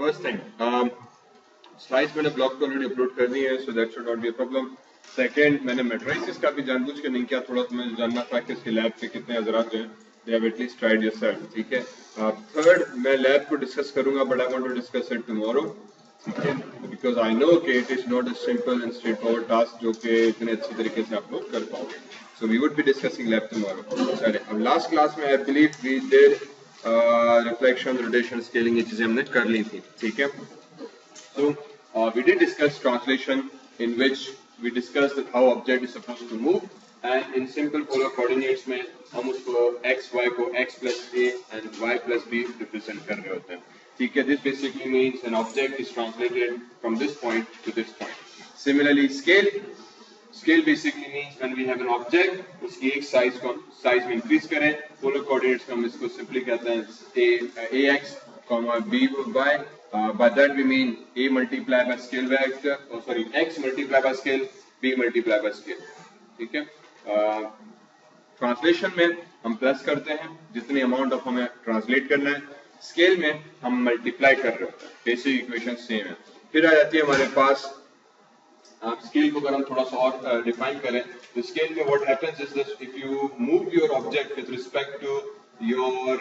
First thing, slides मैंने blog पे already upload कर दी है, so that should not be a problem. Second, मैंने मैट्रिसेस का भी जानबूझ के नहीं किया, थोड़ा सा मुझे जानना था कि इसके लैब पे कितने हजरात जो हैं they have at least tried yourself, ठीक है। थर्ड, मैं लैब को डिस्कस करूंगा, but I want to discuss it tomorrow, ठीक है, बिकॉज आई नो कि it is not a simple and straightforward task जो कि इतने अच्छी तरीके से आप लोग कर पाओगे। So we would be discussing lab tomorrow. चलिए, अब लास्ट क्लास में I believe we did reflection, rotation, scaling, ये चीजें हमने कर ली थी, ठीक है। So we did discuss translation, in which we discussed that how object is supposed to move, and in simple polar coordinates में हम उसको x y को x plus a and y plus b represent कर रहे होते हैं, ठीक है। This basically means an object is translated from this point to this point. Similarly, scale basically means when we have an object, उसकी एक size को size में increase करें, polar coordinates में हम इसको simply कहते हैं ax, by. By that we mean a multiplied by scale vector, x multiplied by scale, b multiplied by scale, ठीक है। ट्रांसलेशन में हम प्लस करते हैं जितनी अमाउंट ऑफ हमें ट्रांसलेट करना है, स्केल में हम मल्टीप्लाई कर रहे होते हैं, बेसिक इक्वेशन सेम है। फिर आ जाती है हमारे पास स्केल को अगर हम थोड़ा सा और डिफाइन करें तो स्केल में what happens is this, if you move your object with respect to your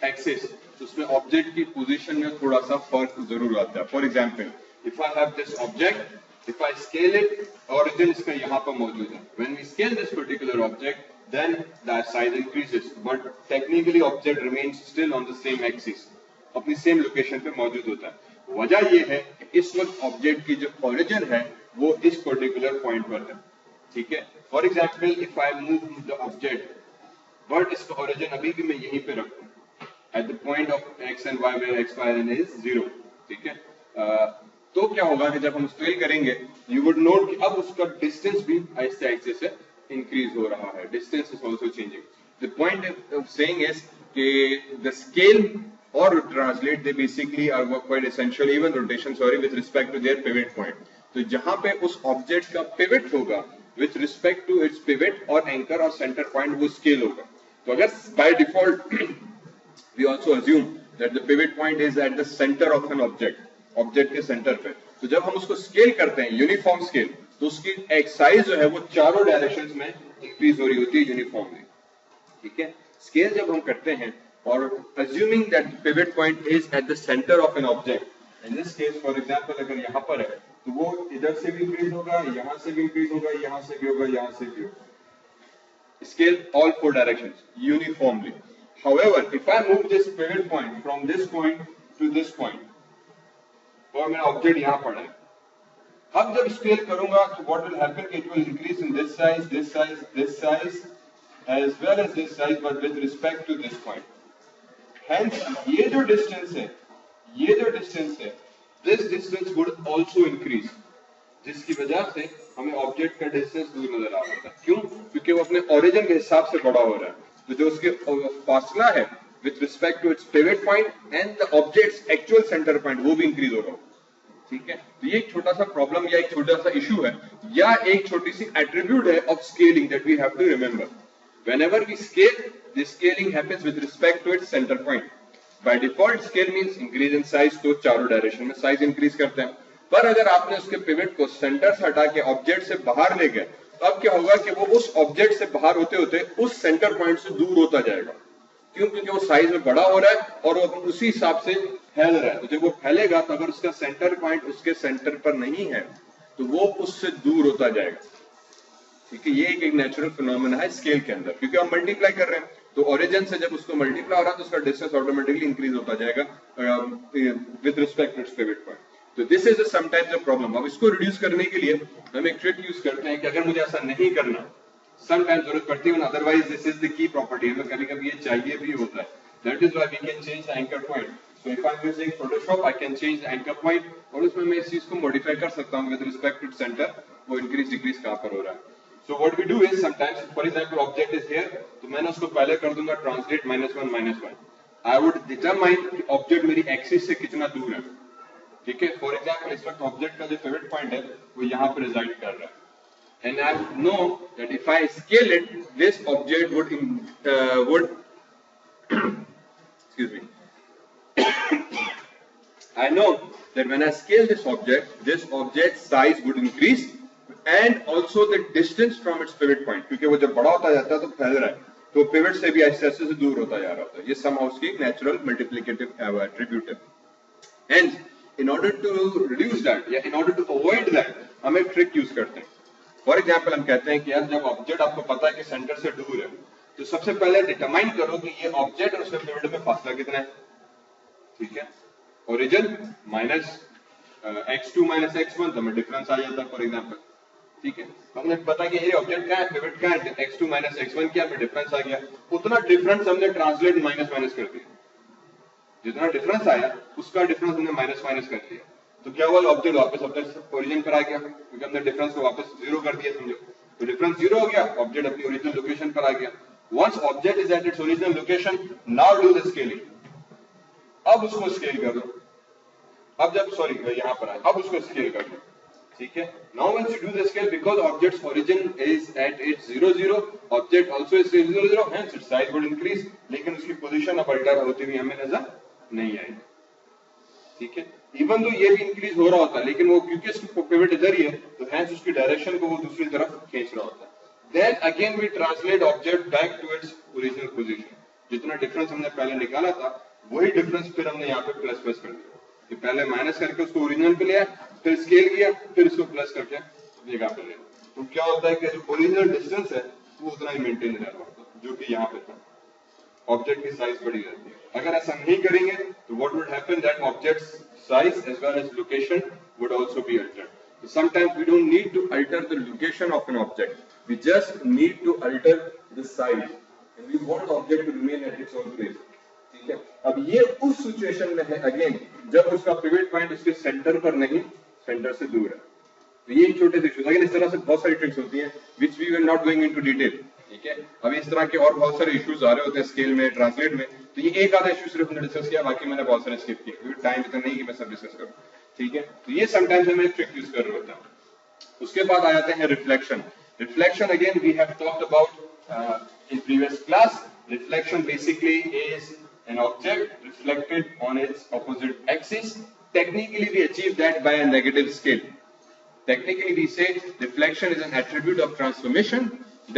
axis, उसमें ऑब्जेक्ट की पोजीशन में थोड़ा सा फर्क जरूर आता है। For example, if I have this object, if I scale it, origin इसका यहाँ पर मौजूद है, when we scale this particular object then that size increases, but technically object remains still on the same axis, अपनी same location पे मौजूद होता है। वजह ये है कि इस वक्त ऑब्जेक्ट की जो ओरिजिन है वो इस पर्टिकुलर पॉइंट पर है, ठीक है। For example, if I move the object but इसका ओरिजिन अभी भी मैं यहीं पे रखूं at the point of x and y where x, y and is 0, ठीक है। तो क्या होगा कि जब हम स्केल करेंगे, you would note कि अब उसका डिस्टेंस भी आहिस्ते आहिस्ते से इंक्रीज हो रहा है, distance is also changing. The point of saying is कि the scale or translate they basically are quite essential, even rotation with respect to their pivot point. तो जहां पे उस ऑब्जेक्ट का पिवट होगा with respect to its pivot और anchor और centre point वो स्केल होगा। तो अगर by default we also assume that the pivot point is at the center of an object के सेंटर पे, तो जब हम उसको स्केल करते हैं यूनिफॉर्म स्केल, तो उसकी एक साइज जो है वो चारों डायरेक्शंस में इंक्रीज हो रही होती है यूनिफॉर्मली, ठीक है। स्केल जब हम करते हैं और assuming that the pivot point is at the center of an object, in this case for example अगर यहाँ पर है तो वो इधर से भी इंक्रीज होगा, यहाँ से भी इंक्रीज होगा, यहाँ से भी होगा, यहाँ से भी होगा, scale all four directions uniformly. However, if I move this pivot point from this point to this point, और मेरा ऑब्जेक्ट यहाँ पड़ा है, अब जब स्केल करूंगा तो what will happen? It will increase in this size, this size, this size, as well as this size, but with respect to this point. Hence, ये जो distance है, this distance would also increase, जिसकी वजह से हमें object का distance दूर नजर आ रहा है। क्यों? क्योंकि वो अपने ओरिजिन के हिसाब से बड़ा हो रहा है, तो जो उसके फासला है with respect to its pivot point and the object's actual centre point वो भी इंक्रीज हो रहा है, ठीक है। तो ये एक छोटा सा प्रॉब्लम या एक छोटा सा इशू है या एक छोटी सी एट्रीब्यूट है of scaling that we have to remember. Whenever we scale, the scaling happens with respect to its centre point. By default scale means increase in size, तो चारों डायरेक्शन में साइज इंक्रीज करते हैं, पर अगर आपने उसके पिवट को सेंटर से हटा के ऑब्जेक्ट से बाहर ले गए तो अब क्या होगा कि वो उस ऑब्जेक्ट से बाहर होते होते उस सेंटर पॉइंट से दूर होता जाएगा। क्यों? क्योंकि वो साइज में बड़ा हो रहा है और वो उसी हिसाब से फैल रहा है, तो जब वो फैलेगा तो अगर उसका सेंटर पॉइंट उसके सेंटर पर नहीं है तो वो उससे दूर होता जाएगा, ठीक है। ये एक नेचुरल फिनोमेना है स्केल के अंदर, क्योंकि हम मल्टीप्लाई कर रहे हैं तो ओरिजिन से जब उसको मल्टीप्लाई हो रहा है तो उसका डिस्टेंस ऑटोमेटिकली इंक्रीज होता जाएगा with respect to its pivot point. तो this is sometimes a problem. अब इसको रिड्यूस करने के लिए हम एक ट्रिक यूज करते हैं कि अगर मुझे ऐसा नहीं करना, समटाइम्स जरूरत पड़ती है, otherwise this is the key property, हमें कभी कभी ये चाहिए भी होता है। That is why we can change the anchor point. So if I am using Photoshop I can change the anchor point, और उसमें मैं इस चीज को मॉडिफाई कर सकता हूं विद रिस्पेक्ट टू सेंटर, वो इंक्रीज डिक्रीज कहां पर हो रहा है। So what we do is sometimes for example object is here, तो मैंने उसको पहले कर दूंगा ट्रांसलेट -1 -1। आई वुड डिटरमाइन कि ऑब्जेक्ट मेरी एक्सिस से कितना दूर है, ठीक है। फॉर एग्जाम्पल इस वक्त ऑब्जेक्ट का जो पिवट पॉइंट है वो यहाँ पर रिजाइड कर रहा है, and I know that if I scale it this object would excuse me I know that when I scale this object size would increase and also the distance from its pivot point, क्योंकि वो जब बड़ा होता जाता है तो फैल रहा है, तो पिवट से भी ऐसे ऐसे से दूर होता जा रहा होता है. ये somehow उसकी नेचुरल मल्टीप्लिकेटिव एट्रीब्यूट है. And in order to reduce that या in order to avoid that हम एक ट्रिक यूज करते हैं. फॉर एग्जाम्पल हम कहते हैं कि यार जब ऑब्जेक्ट आपको पता है कि सेंटर से दूर है, तो सबसे पहले डिटरमाइन करो कि ये ऑब्जेक्ट और उसके पिवट में फासला कितना है. ठीक है, origin minus x2 minus x1, तो हमें डिफरेंस आ जाता है फॉर एग्जाम्पल. ठीक है, हमने पता कि ये ऑब्जेक्ट का है, पिवट का है, x2 माइनस x1 क्या, हमें डिफरेंस आ गया. उतना डिफरेंस हमने ट्रांसलेट माइनस माइनस कर दिया. जितना डिफरेंस आया उसका डिफरेंस हमने माइनस माइनस कर दिया. तो क्या हुआ, ऑब्जेक्ट वापस अपने ओरिजिन पर आ गया, क्योंकि हमने डिफरेंस को वापस जीरो कर दिया. समझो, तो डिफरेंस जीरो हो गया, ऑब्जेक्ट अपनी ओरिजिनल लोकेशन पर आ गया. Once object is at its original location, now do the scaling. अब उसको स्केल कर लो. अब जब सॉरी यहां पर आए, अब उसको स्केल कर लो. ठीक है, now once you do the scale, because object's origin is at its 0 0, object also is 0 0, hence its size would increase, लेकिन उसकी पोजीशन अब अल्टर होती हुई हमें नजर नहीं आएगी. ठीक है, इवन तो ये भी इंक्रीज हो रहा होता है, लेकिन वो क्योंकि इसकी पिवट इधर ही है, तो हेंस उसकी डायरेक्शन को वो दूसरी तरफ खींच रहा होता है. Then again we translate object back to its original position. जितना डिफरेंस हमने पहले निकाला था, वही डिफरेंस फिर हमने यहाँ पे प्लस प्लस कर दिया. कि पहले माइनस करके उसको ओरिजिनल पे लिया, फिर स्केल किया, फिर इसको प्लस करके जगह पे लिया. तो क्या होता है कि जो ओरिजिनल डिस्टेंस है वो उतना ही मेंटेन रह रहा होता है जो कि यहाँ पे था. ऑब्जेक्ट की साइज बड़ी रहती है. अगर ऐसा नहीं करेंगे तो what would happen, that objects size as well as location would also be altered. So sometimes we don't need to alter the location of an object. We just need to alter the size, and we want object to remain at its own place. ठीक है, अब ये उस situation में है again जब उसका pivot point उसके सेंटर पर नहीं, सेंटर से दूर है. तो ये छोटे से इश्यूज, अगेन इस तरह से बहुत सारी ट्रिक्स होती हैं which we will not going into detail. ठीक है, अभी इस तरह के और बहुत सारे इश्यूज आ रहे होते हैं स्केल में, ट्रांसलेट में. तो ये एक आधा इशू सिर्फ हमने डिस्कस किया, बाकी मैंने बहुत सारे स्किप किए क्योंकि टाइम इतना नहीं कि मैं सब डिस्कस करूं. ठीक है, तो ये समटाइम्स हम एक ट्रिक यूज कर रहे होते हैं. उसके बाद आ जाते हैं reflection. Reflection again we have talked about in previous class. Reflection basically is an object reflected on its opposite axis. Technically we achieve that by a negative scale. Technically we say reflection is an attribute of transformation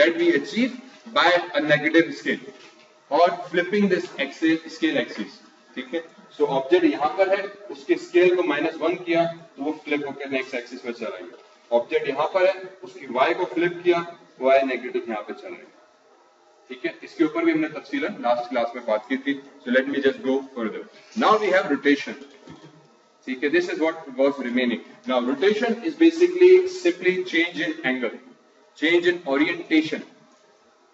that we achieve by a negative scale or flipping this axis, scale axis. ठीक है, so object यहाँ पर है, उसके scale को -1 किया तो वो फ्लिप होकर नेक्स्ट एक्सिस में चला गया. ऑब्जेक्ट यहाँ पर है, उसकी y को फ्लिप किया, y नेगेटिव यहाँ पे चला गया. ठीक है, इसके ऊपर भी हमने तफसीलन लास्ट क्लास में बात की थी. So let me just go further. Now we have rotation. ठीक है, this is what was remaining. Now rotation is basically simply change in angle, change in orientation.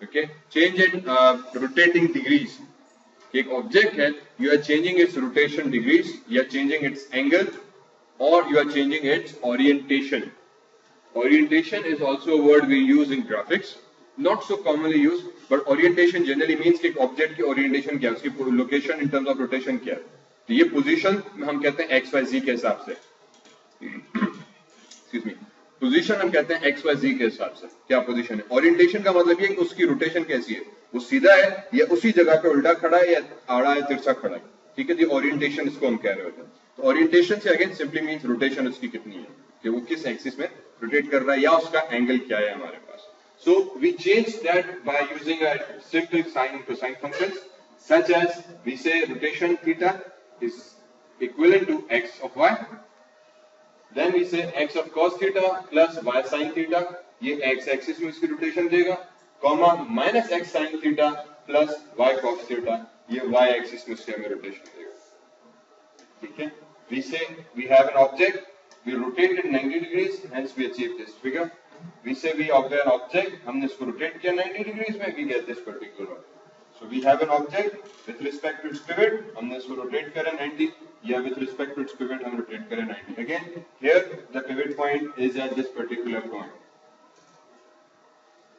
Okay, change in rotating degrees. एक object है, you are changing its rotation degrees, you are changing its angle, और you are changing its orientation. Orientation is also a word we use in graphics, not so commonly used, but orientation generally means कि object की orientation क्या है, उसकी location in terms of rotation क्या है. तो ये position हम कहते हैं x y z के हिसाब से. Excuse me, position हम कहते हैं x y z के हिसाब से. क्या position है? Orientation का मतलब ये है कि उसकी rotation कैसी है, वो सीधा है या उसी जगह पे उल्टा खड़ा है या आड़ा है, तिरछा खड़ा है. ठीक है, तो orientation इसको हम कह रहे होते हैं. तो orientation से again simply means rotation उसकी कितनी है, कि वो किस एक्सिस में रोटेट कर रहा है या उसका एंगल क्या है हमारे पास. So we change that by using a simple sine and cosine functions such as we say rotation theta is equivalent to x of y, then we say x of cos theta plus y sin theta, ये x axis में इसकी rotation देगा, comma minus x sin theta plus y cos theta, ये y axis में इसकी हमें rotation देगा. ठीक है, we say we have an object, we rotate it 90 degrees, hence we achieve this figure. We say we have an object, हमने इसको rotate किया 90 degrees में, we get this particular one. So we have an object with respect to its pivot, हमने इसको rotate करा 90, या with respect to its pivot हम rotate करा 90. Again, here the pivot point is at this particular point.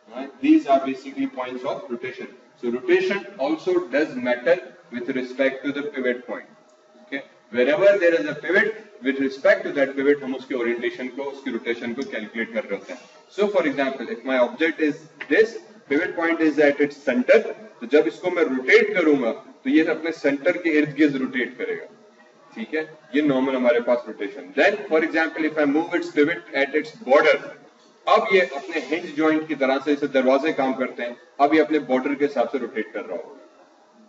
Right? These are basically points of rotation. So rotation also does matter with respect to the pivot point. Okay? Wherever there is a pivot, with respect to that pivot, हम उसके orientation को, उसकी rotation को calculate कर रहे होते हैं. So for example, if my object is this, pivot point is at its center, तो जब इसको मैं rotate करूंगा, तो ये अपने center के इर्द गिर्द rotate करेगा. ठीक है, ये नॉर्मल हमारे पास rotation. Then for example if I move its pivot at its border, अब ये अपने हिंज जॉइंट की तरह से जैसे दरवाजे काम करते हैं, अब ये अपने बॉर्डर के हिसाब से रोटेट कर रहा होगा,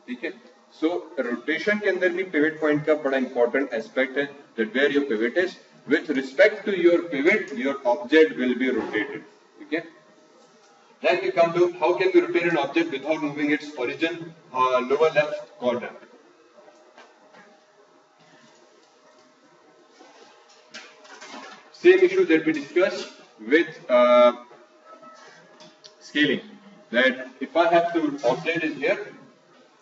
ठीक है। सो रोटेशन के अंदर भी पिवट पॉइंट का बड़ा इंपॉर्टेंट एस्पेक्ट है, that where your pivot is with respect to your pivot your object will be rotated, ठीक है। Then we come to how can we rotate an object without moving its origin lower left corner. Same issue that we discussed with scaling, that if I have to object is here,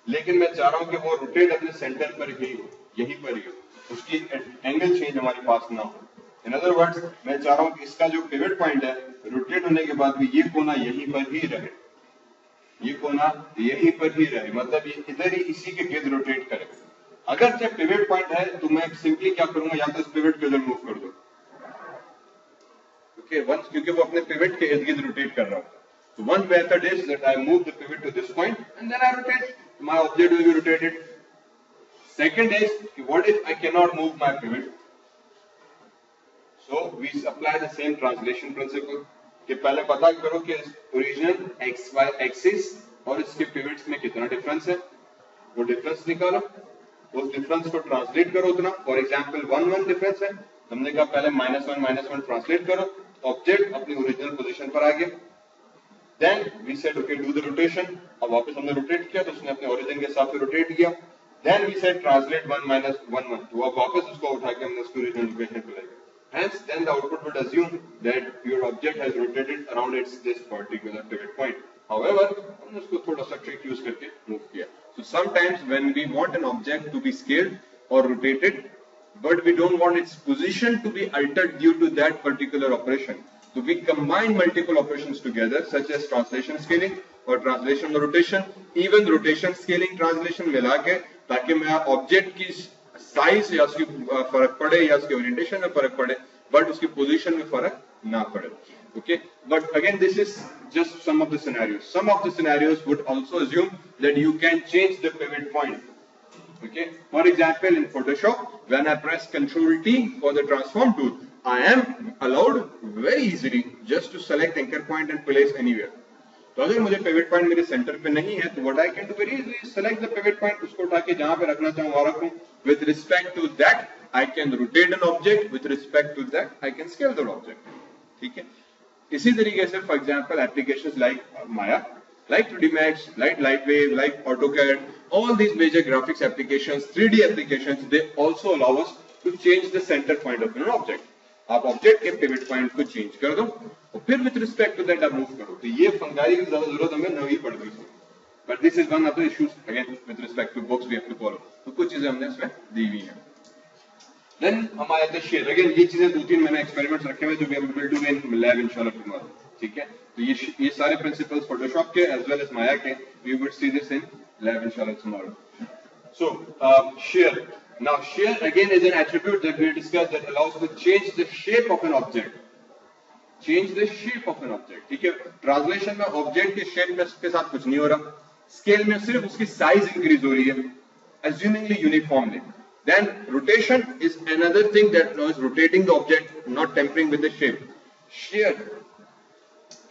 लेकिन मैं चाह रहा हूं कि वो rotate अपने centre पर ही हो, यहीं पर ही हो, उसकी एंगल चेंज हमारे पास ना हो। इन अदर वर्ड्स मैं चाह रहा हूं कि इसका जो पिवट पॉइंट है रोटेट होने के बाद भी ये कोना यहीं पर ही रहे, ये कोना यहीं पर ही रहे, मतलब ये इधर ही इसी के गिर्द रोटेट करे। अगर चाहे पिवट पॉइंट है तो मैं सिंपली क्या करूंगा, या तो इस पिवट को इधर मूव कर दो, ओके, वंस, क्योंकि वो अपने पिवट के इर्द गिर्द रोटेट कर रहा है। So one method is that I move the pivot to this point and then I rotate. My object will be rotated. Second is, what if I cannot move my pivot? So we apply the same translation principle. कि पहले पता करो कि original XY axis और इसके pivots में कितना difference है, वो डिफरेंस निकालो, उस डिफरेंस को ट्रांसलेट करो उतना। फॉर एग्जांपल 1 डिफरेंस है, हमने कहा पहले -1 ट्रांसलेट करो, ऑब्जेक्ट अपनी ओरिजिनल पोजीशन पर आ गया। Then we said okay do the rotation, अब वापस हमने रोटेट किया तो उसने अपने ओरिजिन के हिसाब से रोटेट किया। Then we said translate 1 - 1 तो अब वापस उसको उठा के हमने उसको ओरिजिनल लोकेशन पे लाया। Hence then the output would assume that your object has rotated around its this particular pivot point. However हमने उसको थोड़ा सा ट्रिक यूज करके मूव किया। So sometimes when we want an object to be scaled or rotated but we don't want its position to be altered due to that particular operation, so we combine multiple operations together such as translation scaling or translation rotation, even rotation scaling translation मिला के, ताकि मैं object की size या उसकी फर्क पड़े या उसके ओरिएंटेशन में फर्क पड़े बट उसकी पोजीशन में फर्क ना पड़े, okay. But again this is just some of the scenarios. Some of the scenarios would also assume that you can change the pivot point, okay. For example in Photoshop when I press Ctrl T for the transform tool, I am allowed very easily just to select anchor point and place anywhere. तो अगर मुझे pivot point मेरे centre पे नहीं है तो what I can do very easily select the pivot point, उसको उठा के जहां पे रखना चाहूं वहां रखूं। With respect to that I can rotate an object, with respect to that I can scale that object, ठीक है। इसी तरीके से for example applications like Maya, like 3D Max, like Lightwave, like AutoCAD, all these major graphics applications, 3D applications, they also allow us to change the center point of an object. आप object के pivot point को change कर दो और फिर with respect to that आप move करो। तो ये फंगाई की ज्यादा जरूरत हमें नहीं पड़ रही है, but this is one of the issues again with respect to box we have to follow. तो कुछ चीजें हमने इसमें दी हुई हैं। देन हमारे द शेयर, अगेन ये चीजें 2-3 मैंने एक्सपेरिमेंट्स रखे हुए जो we will do in lab इंशाल्लाह टुमारो, ठीक है। तो ये सारे प्रिंसिपल्स फोटोशॉप के एज वेल एज माया के we would see this in lab इंशाल्लाह tomorrow. So shear, now shear again is an attribute that we discussed that allows to change the shape of an object, change the shape of an object, ठीक है। Translation में object के shape में के साथ कुछ नहीं हो रहा, स्केल में सिर्फ उसकी साइज इंक्रीज हो रही है assumingly uniformly. Then rotation is another thing that is rotating the object, not tampering with the shape. shear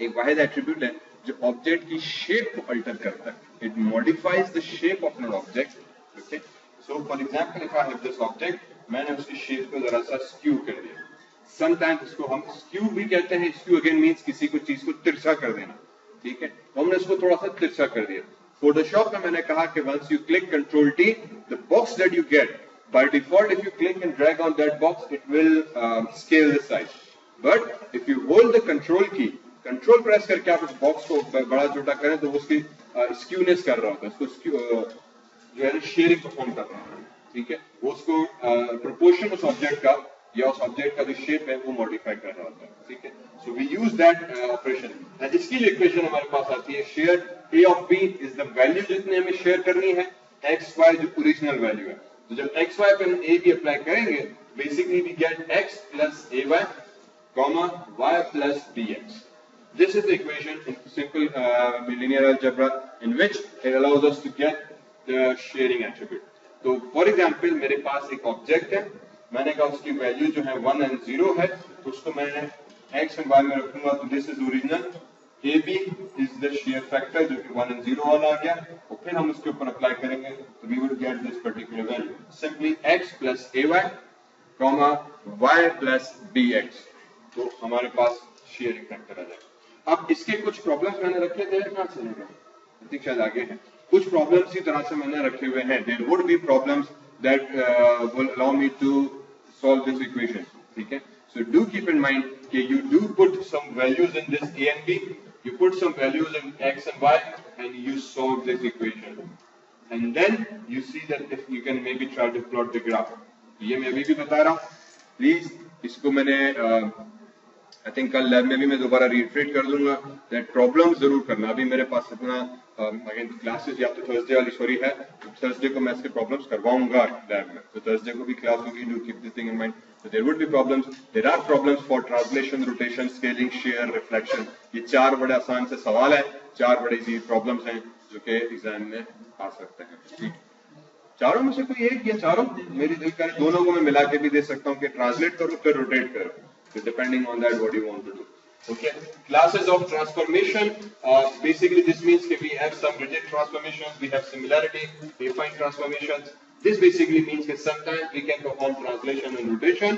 एक वाहिद एट्रीब्यूट है जो ऑब्जेक्ट की शेप को अल्टर करता है, it modifies the shape of an object, okay. So for example if I have this object, मैंने उसकी shape को जरा सा स्क्यू कर दिया। Sometimes इसको हम स्क्यू भी कहते हैं, स्क्यू अगेन मींस किसी को चीज को तिरछा कर देना, ठीक है। तो हमने इसको थोड़ा सा तिरछा कर दिया। फोटोशॉप में मैंने कहा कि once you click Ctrl T, the box that you get by default if you click and drag on that box it will scale the size, but if you hold the control key, control press करके आप उस box को बड़ा छोटा करें तो उसकी skewness कर रहा होता है, उसको जो है शेयरिंग परफॉर्म कर रहा है, ठीक है। वो उसको प्रोपोर्शन उस ऑब्जेक्ट का या उस ऑब्जेक्ट का जो शेप है वो मॉडिफाई कर रहा होता है, ठीक है। So we use that operation. इसकी जो इक्वेशन हमारे पास आती है, shear a of b is the value जितने हमें शेयर करनी है, एक्स वाई जो ओरिजिनल वैल्यू है। तो जब एक्स वाई पे हम a b अप्लाई करेंगे, basically we get x plus a y comma y plus bx. This is the equation in simple linear algebra in which it allows us to get the sharing attribute. तो for example मेरे पास एक object है, मैंने कहा उसकी value जो है 1 and 0 है, तो उसको मैं x एंड y में रखूंगा, तो this is original AB is the share factor जो कि 1 एंड 0 वाला आ गया, और फिर हम उसके ऊपर अप्लाई करेंगे तो we would get this particular value simply x plus ay comma y plus bx, तो हमारे पास शेयरिंग फैक्टर आ जाएगा। अब इसके कुछ प्रॉब्लम्स मैंने रखे थे, कहां चले गए, आई थिंक शायद आगे है, कुछ प्रॉब्लम्स इसी तरह से मैंने रखे हुए हैं। There would be problems that will allow me to solve this equation, ठीक है। So do keep in mind that you do put some values in this a and b, you put some values in x and y, and you solve this equation, and then you see that if you can maybe try to plot the graph। ये मैं अभी भी बता रहा हूँ, please इसको मैंने I think कल लैब में भी मैं दोबारा रिट्रीट कर दूंगा, दैट प्रॉब्लम जरूर करना। अभी मेरे पास इतना अगेन क्लासेस या तो थर्सडे वाली सॉरी है, थर्सडे को मैं इसके प्रॉब्लम्स करवाऊंगा लैब में, तो थर्सडे को भी क्लास होगी, do keep this thing in mind. So there would be problems. There are problems for translation, rotation, scaling, shear, reflection. ये चार बड़े आसान से सवाल है, चार बड़े इजी प्रॉब्लम्स हैं जो कि एग्जाम में आ सकते हैं। ठीक, चारों में से कोई एक या चारों, मेरी दिल करे दोनों को मैं मिला के भी दे सकता हूँ कि ट्रांसलेट करो फिर रोटेट करो, so depending on that what you want to do. Okay, classes of transformation, basically this means that we have some rigid transformations, we have similarity, affine transformations. This basically means that sometimes we can perform translation and rotation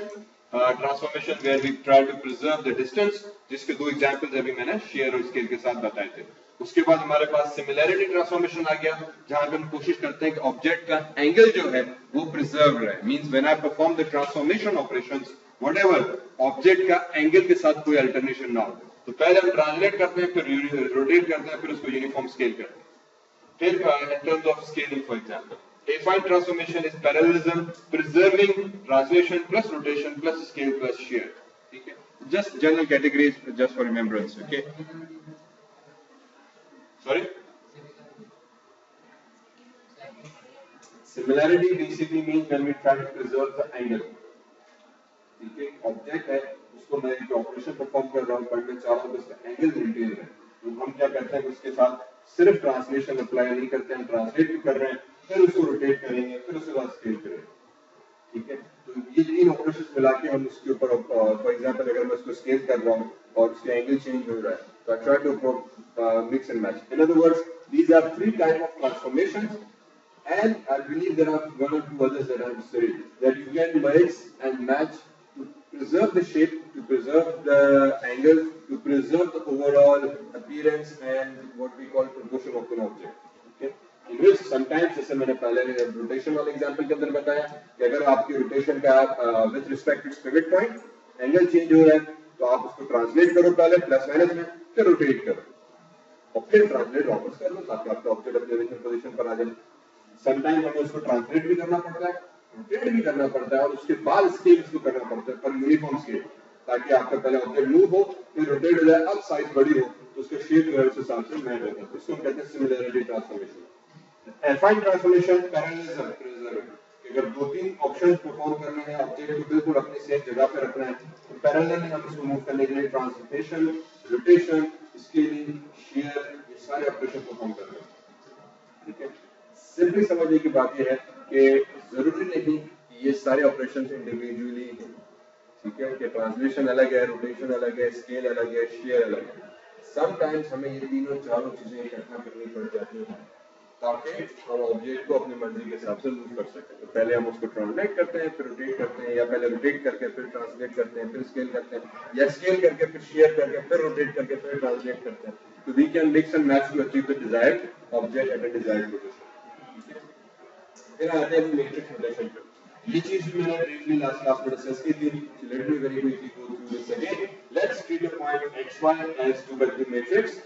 transformation where we try to preserve the distance, जिसके दो examples अभी मैंने share और scale के साथ बताए थे। उसके बाद हमारे पास सिमिलैरिटी ट्रांसफॉर्मेशन आ गया, जहां पे हम कोशिश करते हैं कि ऑब्जेक्ट का एंगल जो है वो प्रिजर्व रहे, means when I perform the transformation operations whatever object का एंगल के साथ कोई अल्टरनेशन ना हो। तो पहले हम ट्रांसलेट करते हैं, फिर रोटेट करते हैं, फिर उसको यूनिफॉर्म स्केल करते हैं। फिर in terms of scaling, for example, affine transformation is parallelism, preserving translation plus rotation plus scale plus shear. Okay? Just general categories, just for remembrance. Okay. Sorry. Similarity basically means when we try to preserve the angle. ठीक है, object है, उसको मैं जो operation perform कर रहा हूँ, पर मैं चाह रहा हूँ उसका एंगल मेंटेन रहे, तो हम क्या करते हैं उसके साथ सिर्फ ट्रांसलेशन अप्लाई नहीं करते हैं, ट्रांसलेट भी कर रहे हैं, फिर उसको रोटेट करेंगे, फिर उसके बाद स्केल करेंगे। ठीक है, तो ये तीन ऑपरेशंस मिला के हम उसके ऊपर, फॉर एग्जांपल अगर मैं उसको स्केल कर रहा हूँ और उसका एंगल चेंज हो रहा है, तो I try to mix and match. In other words, these are three type of transformations, and I believe there are one or two others that I have studied that you can mix and match to preserve the shape, to preserve the angle, to preserve the overall appearance and what we call proportion of an object. Okay, in which sometimes, जैसे मैंने पहले rotation वाले example के अंदर बताया कि अगर आपकी rotation का with respect to its pivot point angle change हो रहा है, तो आप उसको translate करो पहले प्लस माइनस में, फिर rotate करो और फिर translate वापस कर लो ताकि आपका object अपनी original position पर आ जाए। समटाइम हमें उसको ट्रांसलेट भी करना पड़ता है, रोटेट भी करना पड़ता है, और उसके बाद स्केल इसको करना पड़ता है पर यूनिफॉर्म स्केल, ताकि आपका पहले ऑब्जेक्ट मूव हो फिर रोटेट हो जाए, अब साइज बड़ी हो तो उसका शेप जो है उस हिसाब से मैच होता है, इसको हम कहते हैं similarity transformation. Affine transformation, parallelism, preserve, अगर दो तीन ऑप्शंस परफॉर्म करने हैं, ऑब्जेक्ट को बिल्कुल अपनी सेम जगह पे रखना है, तो पैरेलली हम इसको मूव करने के लिए ट्रांसलेशन, रोटेशन, स्केलिंग, शेयर, ये सारे ऑपरेशन परफॉर्म करते हैं। ठीक है, सिंपली समझने की बात यह है कि जरूरी नहीं कि ये सारे ऑपरेशंस इंडिविजुअली हैं। ठीक है, कि ट्रांसलेशन अलग है, रोटेशन अलग है, स्केल अलग है, शेयर अलग है। समटाइम्स हमें ये तीनों चारों चीजें इकट्ठा करनी पड़ जाती हैं ताकि हम ऑब्जेक्ट को अपनी मर्जी के हिसाब से मूव कर सकें। तो पहले हम उसको ट्रांसलेट करते हैं, फिर रोटेट करते हैं, या पहले रोटेट करके फिर ट्रांसलेट करते हैं, फिर स्केल करते हैं, या स्केल करके फिर शेयर करके फिर रोटेट करके फिर ट्रांसलेट करते हैं। तो we can mix and match to achieve the desired object at a desired position. फिर आते हैं मैट्रिक्स नोटेशन पे। ये चीज भी मैंने ब्रीफली लास्ट क्लास में डिस्कस की थी, let me very quickly go through this again. Let's treat a point xy as 2 by 2 matrix.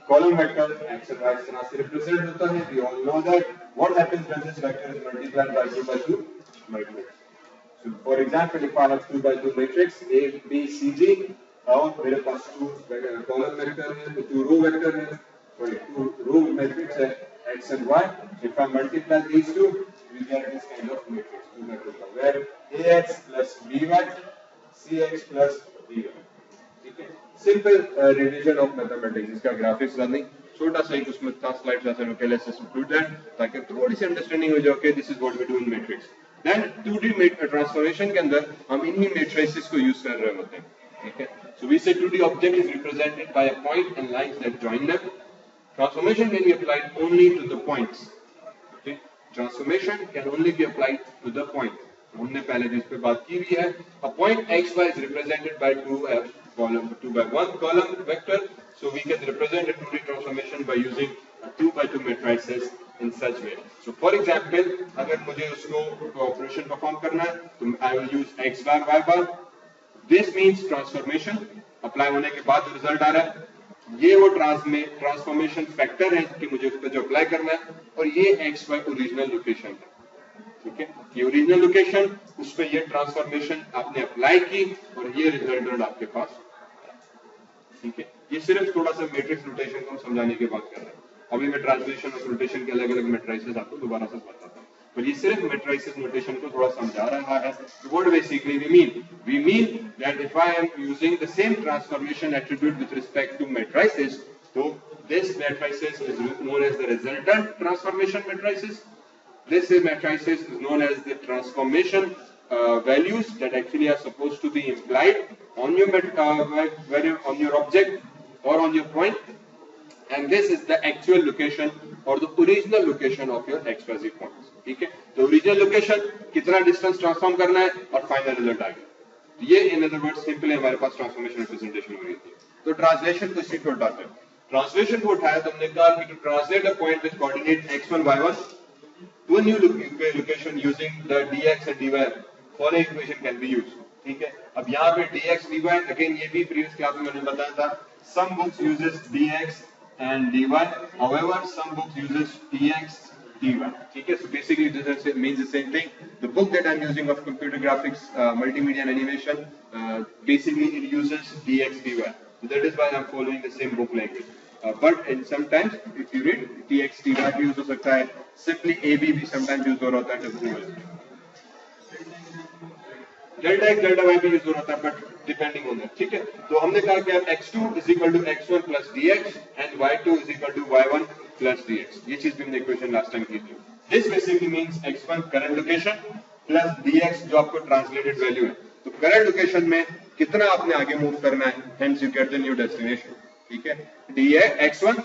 Column vector x and y इस तरह से रिप्रेजेंट होता है। We all know that what happens when this vector is multiplied by 2 by 2 matrix. So for example, if I have 2 by 2 matrix A, B, C, G, और मेरे पास 2 column vector है, 2 row vector है, sorry 2 row matrix है x and y. If I multiply these two, we get this kind of matrix, 2 matrix, where ax plus by, cx plus dy. ठीक है, simple revision of mathematics, इसका graphics running छोटा सा एक उसमें था slide सा okay, let's just include that ताकि थोड़ी सी अंडरस्टैंडिंग हो जाए। Okay, this is what we do in matrix. Then 2D transformation के अंदर हम इन्हीं मैट्रिसेस को यूज कर रहे होते हैं, ठीक है। सो वी से 2D object is represented by a point and lines that join them. Transformation can be applied only to the points. Okay, transformation can only be applied to the point. हमने पहले जिस पे बात की भी है, a point x y is represented by 2 by 1 column vector, so we can represent a 2D transformation by using a 2 by 2 matrices in such way. So for example, अगर मुझे उसको ऑपरेशन परफॉर्म करना है तो I will use x bar y bar. This means transformation. Apply होने के बाद result आ रहा है, ये वो ट्रांसफॉर्मेशन फैक्टर है कि मुझे उस पर जो अप्लाई करना है, और ये एक्स वाई ओरिजिनल लोकेशन है, ठीक है। ये ओरिजिनल लोकेशन, उस पर ये ट्रांसफॉर्मेशन आपने अप्लाई की और ये रिजल्टेंट आपके पास, ठीक है। ये सिर्फ थोड़ा सा मैट्रिक्स नोटेशन को समझाने की बात कर रहे हैं। अभी मैं ट्रांसलेशन और नोटेशन के अलग अलग मैट्रिसेस आपको दोबारा से बताता हूँ, पर ये सिर्फ मैट्रिसेस नोटेशन को थोड़ा समझा रहा है। What basically we mean? We mean that if I am using the same transformation attribute with respect to matrices, so this matrices is known as the resultant transformation matrices. This matrices is known as the transformation values that actually are supposed to be implied on your object or on your point, and this is the actual location or the original location of your xyz points, ठीक है। तो original location कितना distance transform करना है और final result आ गया। ये इन other words simply हमारे पास ट्रांसफॉर्मेशन रिप्रेजेंटेशन हो रही थी। तो ट्रांसलेशन को इसी को उठाते हैं। ट्रांसलेशन को उठाया तो हमने कहा कि to translate a point with coordinate x1 y1 to a new location using the dx and dy, following equation can be used, ठीक है। अब यहाँ पे dx dy, अगेन ये भी प्रीवियस क्लास में मैंने बताया था, some books uses dx and dy, however some books uses dx dy, ठीक है। So basically this means the same thing. The book that I'm using of computer graphics, multimedia and animation, basically it uses dx dy, so that is why I'm following the same book language. But in sometimes if you read dx dy भी use हो सकता है, simply ab भी sometimes use हो रहा होता है, delta x delta y भी यूज हो रहा था, बट डिपेंडिंग ऑन दैट, ठीक है। तो हमने कहा कि अब x2 is equal to x1 plus dx and y2 is equal to y1 plus dx, ये चीज भी हमने इक्वेशन लास्ट टाइम की थी। This basically means x1 current location plus dx जो आपको ट्रांसलेटेड वैल्यू है। तो करंट लोकेशन में कितना आपने आगे मूव करना है, hence you get the new destination, ठीक है। dx x1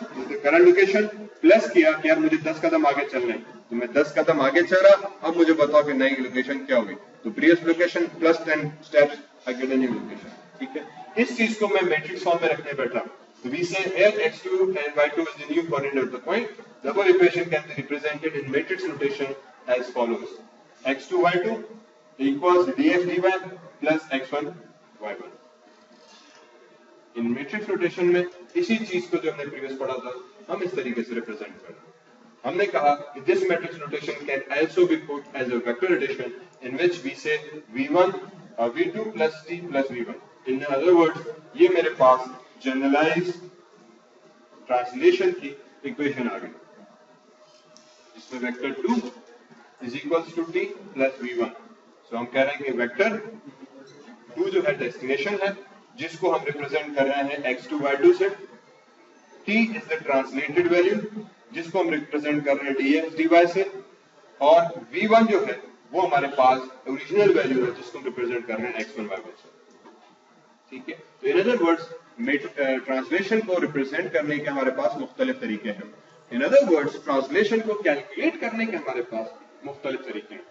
current location plus किया कि यार मुझे 10 कदम आगे चलना है, तो मैं 10 कदम आगे चल रहा, अब मुझे बताओ कि नई लोकेशन क्या होगी, तो previous location plus 10 steps I get a new location, ठीक है। इस चीज को मैं मैट्रिक्स फॉर्म में रखने बैठा, तो वी से here x2 and y2 is the new coordinate of the point. The whole equation can be represented in matrix notation as follows: x2 y2 equals dx dy plus x1 y1। In matrix notation में इसी चीज को जो हमने previous पढ़ा था हम इस तरीके से रिप्रेजेंट करते हैं। हमने कहा कि this matrix notation can also be put as a vector addition in which we say v1 v2 plus t plus v1। In other words ये मेरे पास जनरलाइज ट्रांसलेशन की इक्वेशन आ गई, जिसमें vector 2 is equals to t plus v1। So हम कह रहे हैं कि वेक्टर 2 जो है डेस्टिनेशन है, जिसको हम रिप्रेजेंट कर रहे हैं x2 y2 से, t is the translated value जिसको हम रिप्रेजेंट कर रहे हैं dx dy से, और v1 जो है वो हमारे पास ओरिजिनल वैल्यू है जिसको हम रिप्रेजेंट कर रहे हैं x1 y1 से, ठीक है। तो इन अदर वर्ड्स ट्रांसलेशन को रिप्रेजेंट करने के हमारे पास मुख्तलिफ तरीके हैं। इन अदर वर्ड्स ट्रांसलेशन को कैलकुलेट करने के हमारे पास मुख्तलिफ तरीके हैं।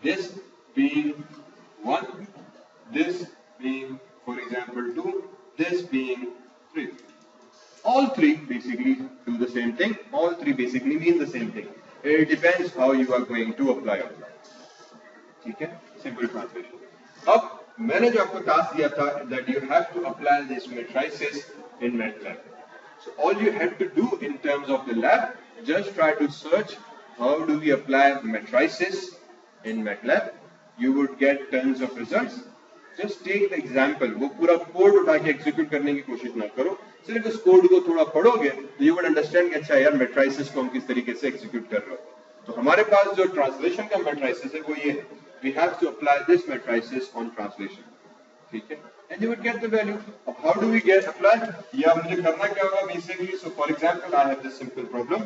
This being 1, this being for example 2, this being 3, all three basically do the same thing, all three basically mean the same thing, it depends how you are going to apply it, ठीक है। simple translation। अब मैंने जो आपको task दिया था that you have to apply this matrices in MATLAB, so all you have to do in terms of the lab, just try to search how do we apply matrices in MATLAB, you would get tons of results। Just take the example, वो पूरा code उठा के execute करने की कोशिश ना करो, सिर्फ उस कोड को थोड़ा पढ़ोगे तो यू वुड अंडरस्टैंड कि अच्छा यार मैट्रिसेस को हम किस तरीके से एग्जीक्यूट कर रहे हो। तो हमारे पास जो ट्रांसलेशन का मैट्रिसेस है वो ये है, we have to apply this matrices on translation, ठीक है। and you would get the value. How do we get apply? ये अब मुझे करना क्या होगा basically? So for example, I have this simple problem.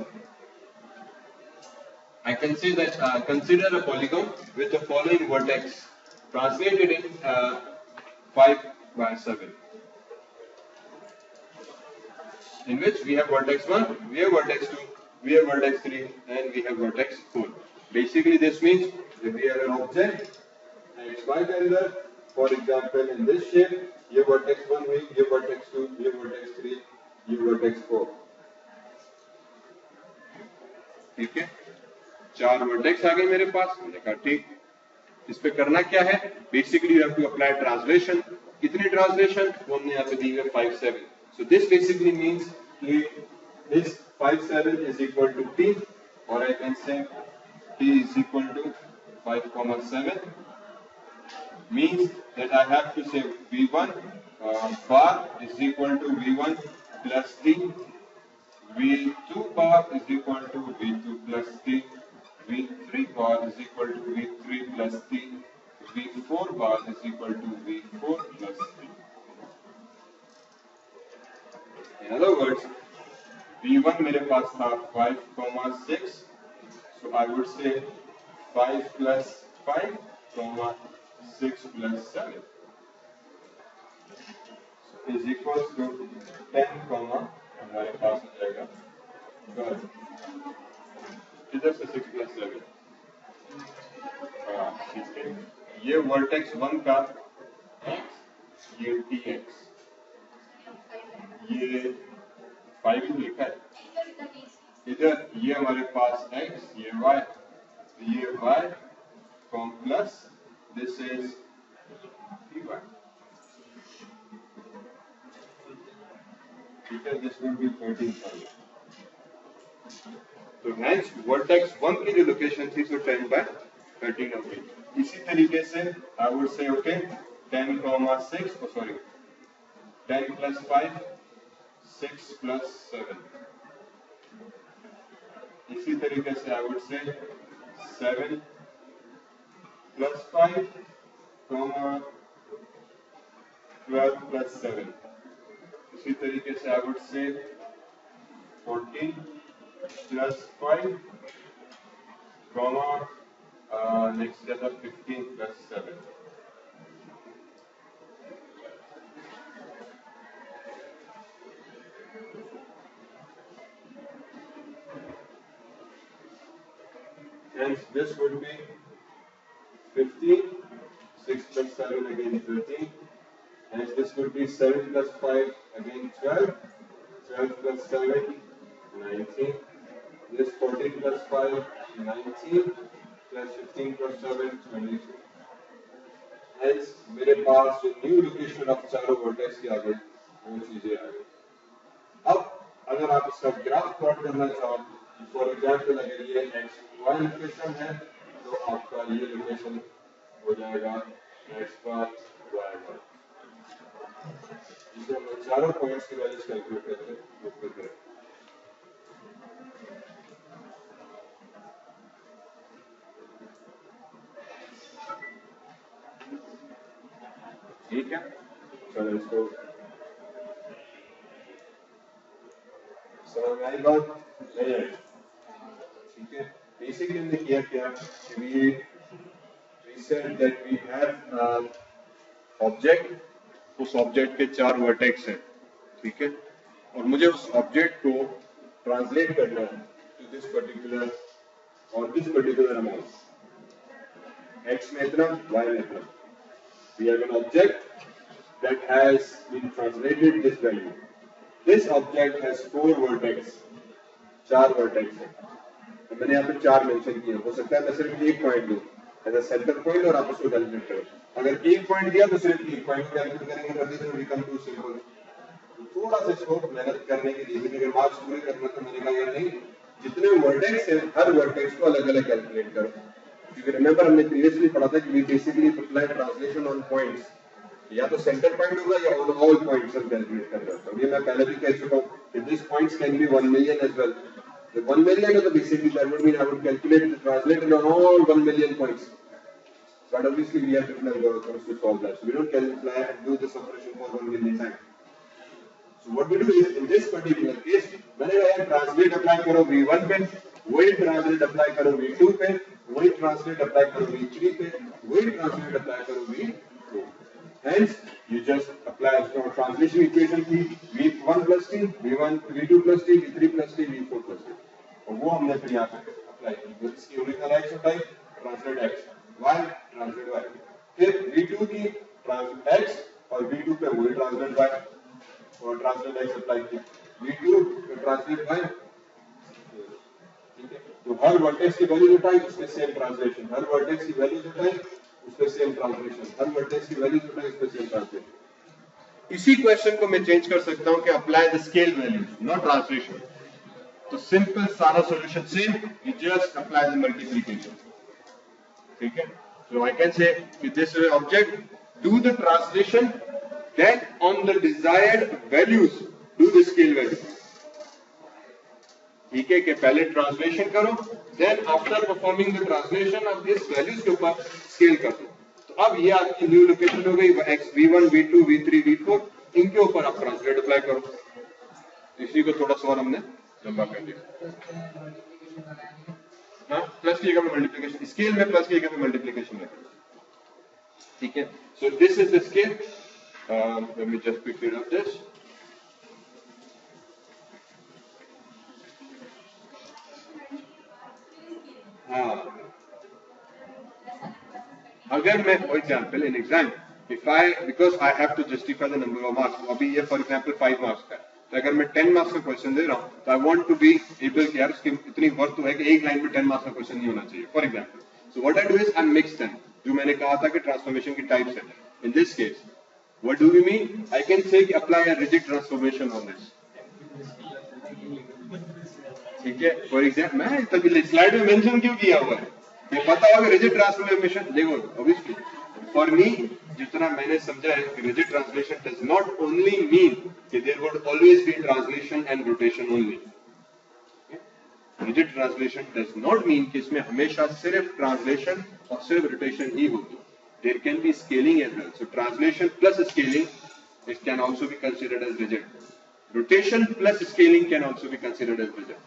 I can say that consider a polygon with the following vertex translated in 5 by 7, in which we have vertex 1, we have vertex 2, we have vertex 3, and we have vertex 4. Basically, this means that we have an object xy के अंदर, for example, in this shape, ये vertex 1 हुई, ये vertex 2, ये vertex 3, ये vertex 4. ठीक है, 4 vertex आ गए मेरे पास. मैंने कहा ठीक, इस पे करना क्या है? Basically you have to apply translation. कितनी ट्रांसलेशन? वो हमने यहाँ पे दी है 5 7. सो दिस बेसिकली मींस कि दिस 5 7 इज इक्वल टू t, और I can say t is equal to 5,7 means that I have to say v1 bar is equal to v1 plus t, v2 bar is equal to v2 plus t, v3 bar is equal to v3 plus t, v4 bar is equal to v4 plus t. In other words, v1 मेरे पास था 5,6, so I would say 5 plus 5, 6 plus 7 is equals to 10, हमारे पास हो जाएगा 12. इधर से 6 plus 7. ठीक है, ये वर्टेक्स 1 का x, ये tx, ये 5 ही लिखा है. इधर ये हमारे पास x, ये y, ये y plus this is T1. This will be 13,000. तो hence vertex 1 की जो लोकेशन थी so 10 by 13 हो गई. इसी तरीके से I would say okay 10, 6, oh sorry 10 plus 5, 6 plus 7. इसी तरीके से I would say 7 plus 5, 12 plus 7. इसी तरीके से I would say 14 plus 5, next step of 15 plus 7. Hence this would be 15, 6 plus 7 again 13, and this would be 7 plus 5 again 12, 12 plus 7 19, this 14 plus 5 19, plus 15 plus 7 22. Hence मेरे पास जो new location of चारों vertex की आ गई वो चीजें आ गई. अब अगर आप इसका ग्राफ प्लॉट करना चाहो, फॉर एग्जाम्पल अगर ये x y लोकेशन है तो आपका ये लोकेशन हो जाएगा x बार y बार. जिसे हम चारों पॉइंट्स की वैल्यूज कैलकुलेट करते हैं. ठीक है, चलो इसको समझ में आई बात? नहीं आई? ठीक है, बेसिकली हमने किया क्या कि we said that we have object, उस ऑब्जेक्ट के 4 वर्टेक्स हैं. ठीक है, और मुझे उस ऑब्जेक्ट को ट्रांसलेट करना है टू दिस पर्टिकुलर और दिस पर्टिकुलर अमाउंट. x में इतना, y में इतना. We have an object that has been translated this value. This object has 4 vertex, 4 vertex है. मैंने यहाँ पे 4 मेंशन किए. हो सकता है मैं सिर्फ एक पॉइंट दूं एज अ सेंटर पॉइंट और आप उसको कैलकुलेट करो. अगर एक पॉइंट दिया तो सिर्फ एक पॉइंट कैलकुलेट करेंगे. तो this will come to simple. थोड़ा सा इसको मेहनत करने के लिए, अगर मार्क्स पूरे करना तो मैंने कहा यार नहीं, जितने वर्टेक्स हैं हर वर्टेक्स को अलग अलग कैलकुलेट करो. क्योंकि रिमेंबर हमने प्रीवियसली पढ़ा था कि we basically apply translation on points. या तो सेंटर पॉइंट होगा या ऑन ऑल पॉइंट्स हम कैलकुलेट कर रहे हैं. ये मैं पहले भी कह चुका हूं कि this points can be 1 million as well. The 1 million is the basically that would mean I would calculate the translate on all 1 million points. but obviously we have different algorithms to solve that. So we don't multiply and do this operation for 1 million times. So what we do is, in this particular case, whenever I translate apply करो V1 पे, वही translate apply करो V2 पे, वही translate apply करो V3 पे, वही translate apply करो V4. Hence, you just apply translation equation की V1 plus T, V2 plus T, V3 plus T, V4 plus T. और वो हमने फिर यहाँ पे apply की. इसकी original X होता है, translate X, Y, translate Y. फिर V2 की translate X और V2 पे वही translate Y. और ट्रांसलेट एक्स अप्लाई किया V2 पे ट्रांसलेट y, ठीक है. तो हर वर्टेक्स की वैल्यू उठाई, उसमें सेम ट्रांसलेशन. हर वर्टेक्स की वैल्यू उठाई, उसमें सेम ट्रांसलेशन. हर वर्टेक्स की वैल्यू उठाई, उसमें सेम ट्रांसलेशन. इसी क्वेश्चन को मैं चेंज कर सकता हूं कि apply the scale values, not translation. तो सिंपल सारा solution same, you just apply the multiplication. ठीक है. सो आई कैन से कि this object do the translation, then on the desired values do the scale value. ठीक है कि पहले ट्रांसलेशन करो, then after performing the translation of these values के ऊपर स्केल कर दो. तो अब ये आपकी न्यू लोकेशन हो गई x v1 v2 v3 v4, इनके ऊपर आप ट्रांसलेट अप्लाई करो. इसी को थोड़ा सा और हमने लंबा कर दिया. हाँ, प्लस की जगह पे मल्टीप्लिकेशन, स्केल में प्लस की जगह पे मल्टीप्लिकेशन है. ठीक है. So this is the scale. Let me just quickly run this. अगर मैं for example in exam, if I because I have to justify the number of marks, अभी ये for example 5 marks का है, तो अगर मैं 10 marks का क्वेश्चन दे रहा हूँ, तो I want to be able कि यार उसकी इतनी वर्थ तो है कि एक लाइन में 10 marks का क्वेश्चन नहीं होना चाहिए, for example. So what I do is I mix them. जो मैंने कहा था कि ट्रांसफॉर्मेशन की टाइप्स है. In this case, what do we mean? I can say apply a rigid transformation on this. ठीक है. For example, मैं तभी स्लाइड में मेंशन क्यों किया हुआ है? ये पता होगा rigid transformation. देखो, obviously, for me, जितना मैंने समझा है कि rigid translation does not only mean कि there would always be translation and rotation only. Rigid translation does not mean कि इसमें हमेशा सिर्फ translation और सिर्फ rotation ही होगी. There can be scaling as well. So translation plus scaling, it can also be considered as rigid. Rotation plus scaling can also be considered as rigid.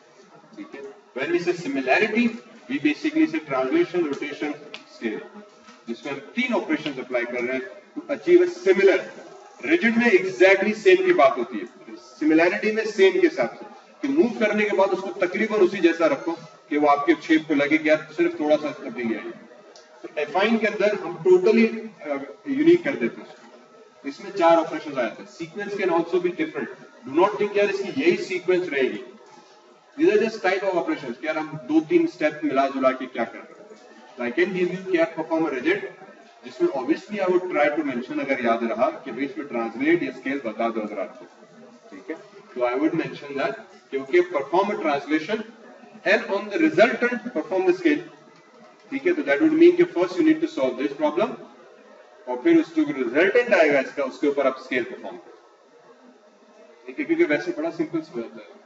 Okay. When we say similarity, we basically say translation, rotation, scaling. जिसमें हम 3 operations apply कर रहे हैं to achieve a similar. Rigid में exactly same की बात होती है. Similarity में same के साथ कि move करने के बाद उसको तकरीबन उसी जैसा रखो कि वो आपके shape को लगे कि यार सिर्फ थोड़ा सा तब्दीली आई. एफाइन के अंदर हम टोटली यूनिक कर देते हैं. इसमें 4 ऑपरेशंस आए थे. Sequence can also be different. Do not think यार इसकी यही सीक्वेंस रहेगी. These are just type of operations. यार हम 2-3 स्टेप मिला जुला के क्या कर रहे हैं. आई कैन गिव यू क्या परफॉर्म रिजिड, जिसमें obviously I would try to mention, अगर याद रहा कि भाई इसमें ट्रांसलेट या स्केल बता दो अगर आपको. ठीक है. तो आई वुड मेंशन दैट क्योंकि perform a translation and on the resultant perform the scale. ठीक है. तो दैट वुड मीन कि first you need to solve this problem और फिर उसके रिजल्टेंट आएगा इसका, उसके ऊपर आप स्केल परफॉर्म करो. ठीक है. क्योंकि वैसे बड़ा सिंपल सा होता है.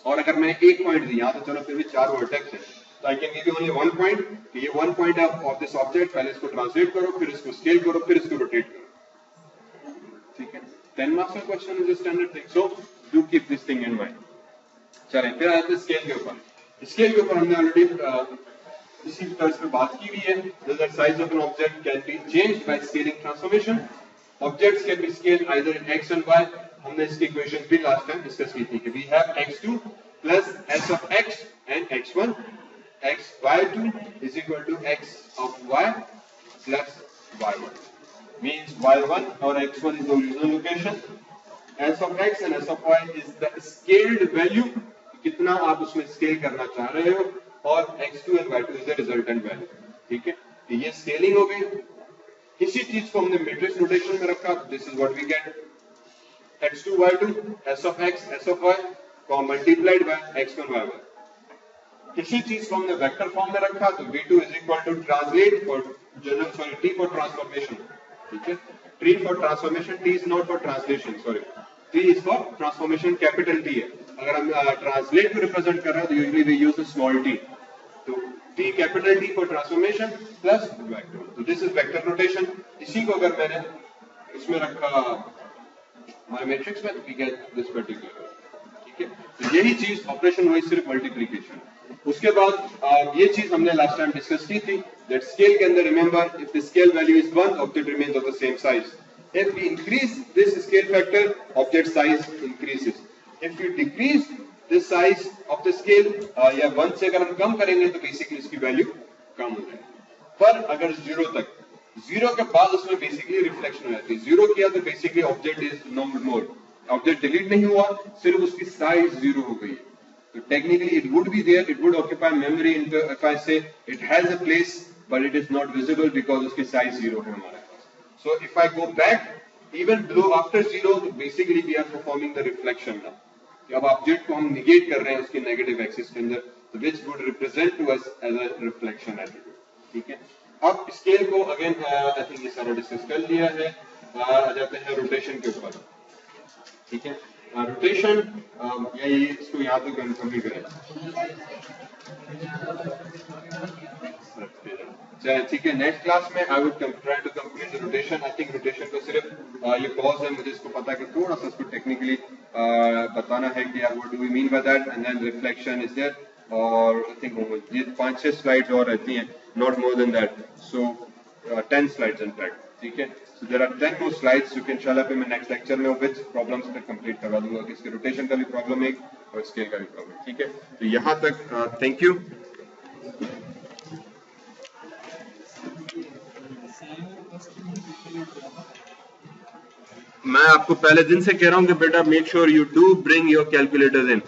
और अगर मैं एक पॉइंट दी, यहाँ तो चलो फिर भी 4 वर्टेक्स है, तो आई can give you only 1 point कि ये 1 पॉइंट ऑफ दिस ऑब्जेक्ट, पहले इसको ट्रांसलेट करो, फिर इसको स्केल करो, फिर इसको रोटेट करो. ठीक है. 10 मार्क्स का question is standard thing. So do keep this thing in mind. चलें फिर आते हैं स्केल के ऊपर. स्केल के ऊपर हमने ऑलरेडी इसी तरह पे बात की हुई है. The size of an object can be changed by scaling transformation. Objects can be scaled either in x and y. हमने इसकी इक्वेशन भी लास्ट टाइम डिस्कस की थी कि we have x2 plus s of x and x1. y2 is equal to x of y plus y1. Means y1 or x1 is the original location. s of x and s of y is the scaled value. कितना आप उसमें scale करना चाह रहे हो, और x2 and y2 is the resultant value. ठीक है. तो ये स्केलिंग हो गई. इसी चीज को हमने मैट्रिक्स नोटेशन में रखा. This is what we get. x2 y2 s of x s of y multiplied by x1 y1. इसी चीज को हमने वेक्टर फॉर्म में रखा. तो v2 is equal to translate for general t for transformation. ठीक है. t for transformation, t is not for translation, sorry. t is for transformation, capital T है. अगर हम ट्रांसलेट को रिप्रेजेंट कर रहे हैं तो usually we use the small t. तो T capital T for transformation plus vector. So this is vector notation. इसी को अगर मैंने इसमें रखा हमारे मैट्रिक्स में तो we get this particular. ठीक है, तो यही चीज ऑपरेशन हुई सिर्फ मल्टीप्लिकेशन. उसके बाद ये चीज हमने लास्ट टाइम डिस्कस की थी that scale के अंदर remember if the scale value is 1 object remains of the same size. If we increase this scale factor object size increases. If we decrease this size of the scale या 1 से अगर हम कम करेंगे तो basically इसकी value कम हो जाएगी. पर अगर 0 तक 0 के बाद उसमें बेसिकली रिफ्लेक्शन हो जाती है. 0 किया तो basically object is no more, object delete नहीं हुआ, सिर्फ उसकी साइज 0 हो गई. So technically it would be there, it would occupy memory if I say it has a place but it is not visible because उसकी size 0 है हमारे पास. So if I go back even below after 0, basically we are performing the reflection now. अब object को हम negate कर रहे हैं उसके नेगेटिव एक्सिस के अंदर, which would represent to us as a reflection attitude. ठीक है, अब स्केल को अगेन आई थिंक ये सारा डिस्कस कर लिया है. आ जाते हैं रोटेशन के ऊपर. ठीक है, रोटेशन या ये इसको यहाँ तक कंप्लीट करें. ठीक है, नेक्स्ट क्लास में I would try to complete the rotation. I think rotation को सिर्फ ये पॉज है, मुझे इसको पता है कि थोड़ा सा इसको टेक्निकली बताना है कि यार what do we mean by that, and then reflection is there. और आई थिंक ये 5-6 स्लाइड्स और रहती हैं, not more than that. So 10 slides in fact. ठीक है, so there are 10 more slides. You can इंशाल्लाह पे मैं नेक्स्ट लेक्चर में which प्रॉब्लम्स पे कंप्लीट करवा दूंगा कि इसके रोटेशन का भी प्रॉब्लम है और स्केल का भी प्रॉब्लम. ठीक है, तो यहाँ तक थैंक यू. मैं आपको पहले दिन से कह रहा हूँ कि बेटा make sure you do bring your calculators in.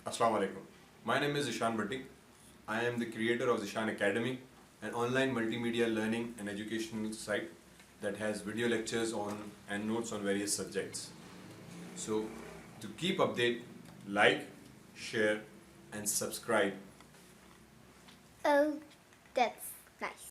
Assalamu alaikum. My name is Zishan Bhatti. I am the creator of Zishan Academy, an online multimedia learning and educational site that has video lectures on and notes on various subjects. So, to keep update, like, share, and subscribe. Oh, that's nice.